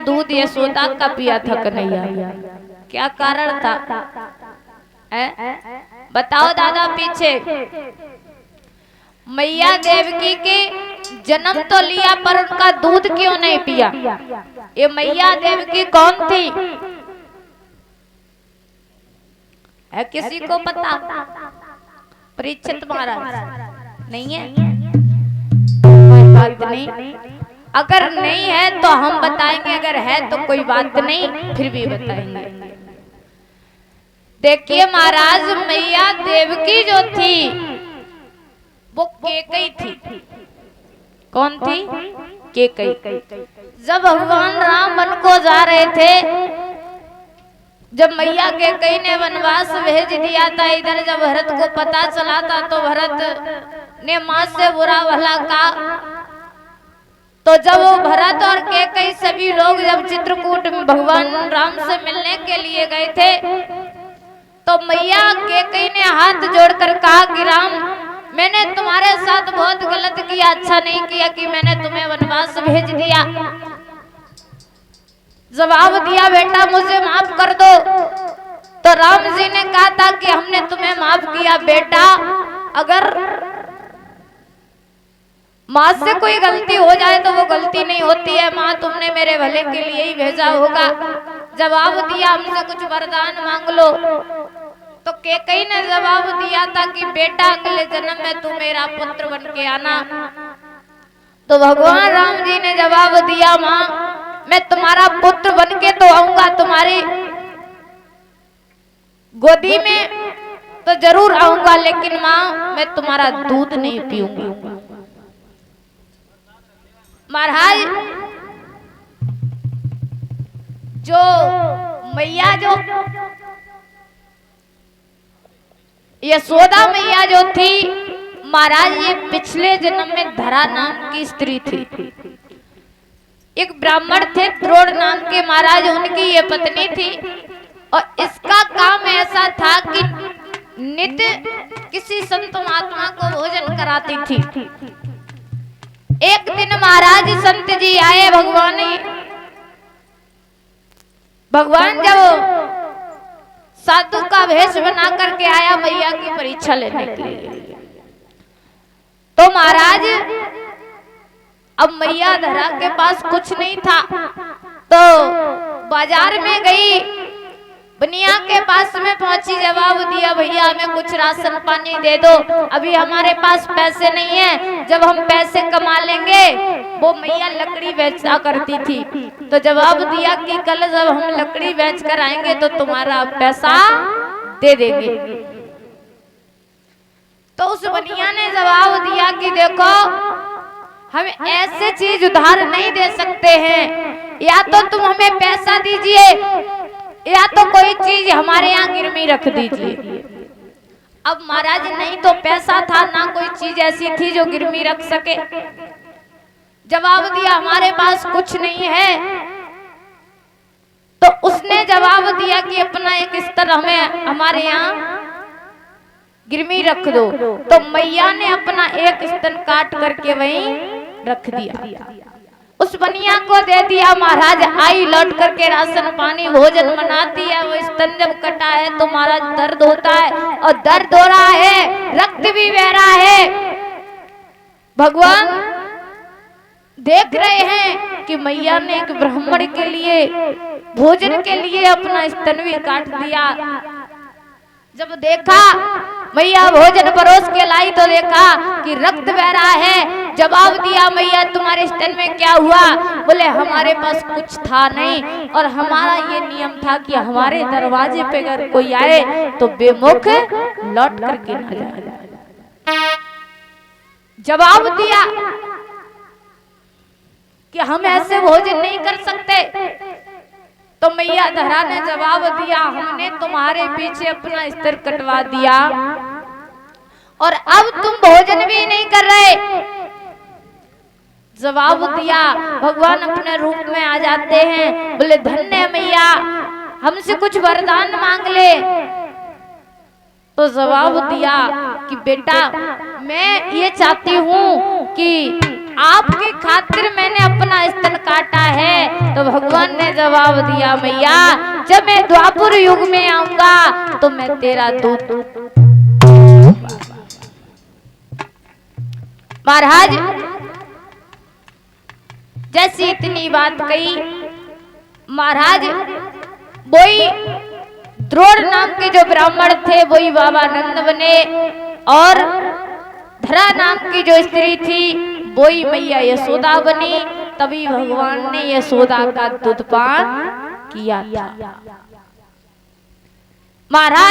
दूध यशोदा का पिया था कन्हैया, क्या कारण था? बताओ दादा। पीछे मैया देवकी के जन्म तो लिया पर उनका दूध क्यों नहीं पिया? ये मैया देवकी कौन थी? है किसी को पता? परीक्षित महाराज नहीं है? कोई बात नहीं, अगर नहीं है तो हम बताएंगे, अगर है तो कोई बात नहीं, फिर भी बताएंगे। देखिए महाराज, मैया देवकी जो थी वो केकई थी। कौन थी? केकई। जब भगवान राम वन को जा रहे थे, जब मैया केकई ने वनवास भेज दिया था इधर, जब भरत को पता चला था तो भरत ने मां से बुरा भला कहा। तो जब वो भरत और केकई सभी लोग जब चित्रकूट में भगवान राम से मिलने के लिए गए थे, तो मैया केकई ने हाथ जोड़कर कहा कि राम, मैंने तुम्हारे साथ बहुत गलत किया, अच्छा नहीं किया कि मैंने तुम्हें वनवास भेज दिया। जवाब दिया, बेटा मुझे माफ कर दो। तो राम जी ने कहा था कि हमने तुम्हें माफ किया बेटा, अगर माँ से कोई गलती हो जाए तो वो गलती नहीं होती है, माँ तुमने मेरे भले के लिए ही भेजा होगा। जवाब दिया, हमसे कुछ वरदान मांग लो। तो केकई ने जवाब दिया था कि बेटा अगले जन्म में तू मेरा पुत्र बन के आना। तो भगवान राम जी ने जवाब दिया, माँ मैं तुम्हारा पुत्र बन के तो आऊंगा, तुम्हारी गोदी में तो जरूर आऊंगा, लेकिन माँ मैं तुम्हारा दूध नहीं पीऊंगा। महाराज जो मैया जो यशोदा मैया जो थी महाराज, ये पिछले जन्म में धरा नाम की स्त्री थी। एक ब्राह्मण थे द्रोण नाम के महाराज, उनकी ये पत्नी थी। और इसका काम ऐसा था कि नित्य किसी संत महात्मा को भोजन कराती थी। एक दिन महाराज संत जी आए, भगवान जब साधु का भेष बना करके आया मैया की परीक्षा लेने के लिए, तो महाराज अब मैया धरा के पास कुछ नहीं था, तो बाजार में गई, बनिया के पास में पहुंची, जवाब दिया, भैया हमें कुछ राशन पानी दे दो, अभी हमारे पास पैसे नहीं है, जब हम पैसे कमा लेंगे। वो मैया लकड़ी बेचा करती थी, तो जवाब दिया कि कल जब हम लकड़ी बेच कर आएंगे तो तुम्हारा पैसा दे देंगे। तो उस बनिया ने जवाब दिया कि देखो हम ऐसे चीज उधार नहीं दे सकते हैं, या तो तुम हमें पैसा दीजिए या तो कोई चीज हमारे यहाँ गिरवी रख दीजिए। अब महाराज नहीं तो पैसा था, ना कोई चीज ऐसी थी जो गिरवी रख सके। जवाब दिया हमारे पास कुछ नहीं है। तो उसने जवाब दिया कि अपना एक स्तर हमें हमारे यहाँ गिरवी रख दो। तो मैया ने अपना एक स्तन काट करके वहीं रख दिया, उस बनिया को दे दिया। महाराज आई लौट करके राशन पानी भोजन बनाती है। वो स्तन जब कटा है तो महाराज दर्द होता है, और दर्द हो रहा है, रक्त भी बह रहा है। भगवान देख रहे हैं कि मैया ने एक ब्राह्मण के लिए भोजन के लिए अपना स्तन भी काट दिया। जब देखा मैया भोजन परोस के लाई तो देखा कि रक्त बह रहा है। जवाब दिया, मैया तुम्हारे स्तन में क्या हुआ? बोले हमारे पास कुछ था नहीं, और हमारा ये नियम था कि हमारे दरवाजे पे अगर कोई आए तो बेमुख लौट करके ना जाए। जवाब दिया कि हम ऐसे भोजन नहीं कर सकते। तो मैया धरा ने जवाब दिया, हमने तुम्हारे पीछे अपना स्तर कटवा दिया और अब तुम भोजन भी नहीं कर रहे। जवाब दिया, भगवान अपने रूप में आ जाते हैं। बोले धन्य मैया, हमसे कुछ वरदान मांग ले। तो जवाब दिया कि बेटा मैं ये चाहती हूँ कि आपकी खातिर मैंने अपना स्तन काटा है। तो भगवान ने जवाब दिया, मैया जब मैं द्वापर युग में आऊंगा तो मैं तेरा दूध। महाराज जैसी इतनी बात कही, महाराज वही द्रोण नाम के जो ब्राह्मण थे वही बाबा नंद बने, और धरा नाम की जो स्त्री थी वही मैया यशोदा बनी। तभी भगवान ने यशोदा का दूध पान किया था। महाराज